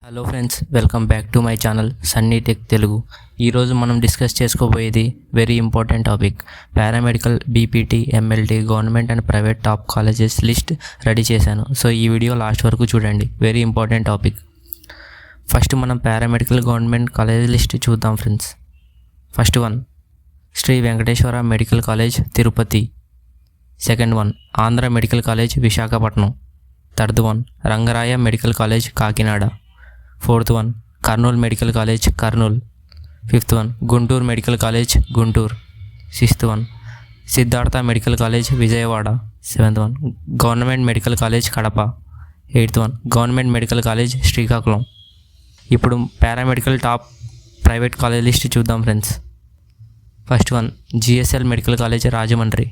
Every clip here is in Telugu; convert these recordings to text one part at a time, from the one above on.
Hello friends, welcome back to my channel Sunny tech Telugu. ఈరోజు మనం డిస్కస్ చేసుకోబోయేది very important topic. Paramedical, BPT, MLT, government and private top colleges list ready చేశాను. సో ఈ వీడియో లాస్ట్ వరకు చూడండి, వెరీ ఇంపార్టెంట్ టాపిక్. ఫస్ట్ మనం పారామెడికల్ గవర్నమెంట్ కాలేజ్ లిస్ట్ చూద్దాం friends. First one Shri Venkateswara medical college Tirupati. Second one Andhra medical college Visakhapatnam. Third one Rangaraya medical college Kakinada. Fourth one Kurnool medical college Kurnool. Fifth one Guntur medical college Guntur. Sixth one Siddhartha medical college Vijayawada. Seventh one government medical college Kadapa. Eighth one government medical college Srikakulam. ఇప్పుడు paramedical top private college list చూద్దాం friends. First one GSL medical college Rajahmundry.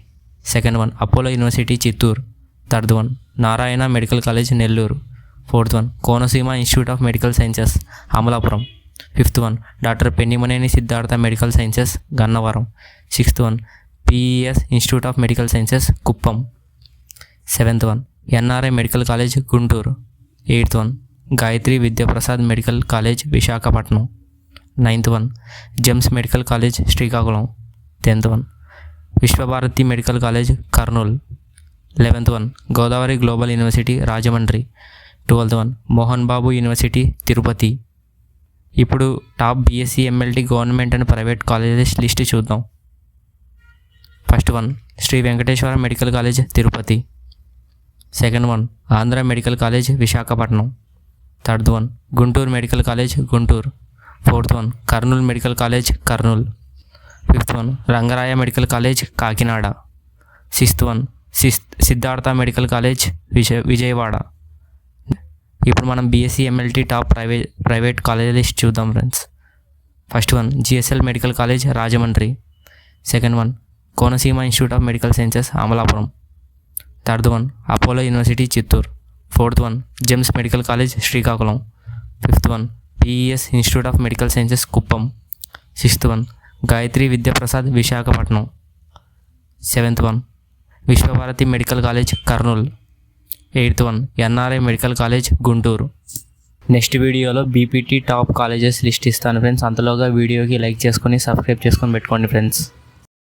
Second one Apollo university Chittoor. Third one Narayana medical college Nellore. Fourth one Konaseema institute of medical sciences Amalapuram. Fifth one doctor Pinnamaneni Siddhartha medical sciences Gannavaram. Sixth one PES institute of medical sciences Kuppam. Seventh one NRI medical college Guntur. Eighth one Gayatri Vidyaprasad medical college Visakhapatnam. Ninth one GEMS medical college Srikakulam. Tenth one Viswabharathi medical college Kurnool. 11th one Godavari global university Rajahmundry. 12th one Mohan Babu university Tirupati. ఇప్పుడు top BSc MLT government and private colleges list చూద్దాం. First one Shri Venkateswara medical college Tirupati. Second one Andhra medical college Visakhapatnam. Third one Guntur medical college Guntur. Fourth one Kurnool medical college Kurnool. Fifth one Rangaraya medical college Kakinada. Sixth one Siddhartha medical college Vijayawada. ఇప్పుడు మనం BSc MLT top private college list చూద్దాం friends. First one GSL medical college Rajahmundry. Second one Konaseema institute of medical sciences Amalapuram. Third one Apollo university Chittoor. Fourth one GEMS medical college Srikakulam. Fifth one PES institute of medical sciences Kuppam. Sixth one Gayatri Vidyaprasad Visakhapatnam. Seventh one Viswabharathi medical college Kurnool. Eighth one NRI medical college Guntur. Next వీడియోలో బీపీటీ టాప్ కాలేజెస్ లిస్ట్ ఇస్తాను ఫ్రెండ్స్. అంతలోగా వీడియోకి లైక్ చేసుకొని సబ్స్క్రైబ్ చేసుకొని పెట్టుకోండి ఫ్రెండ్స్.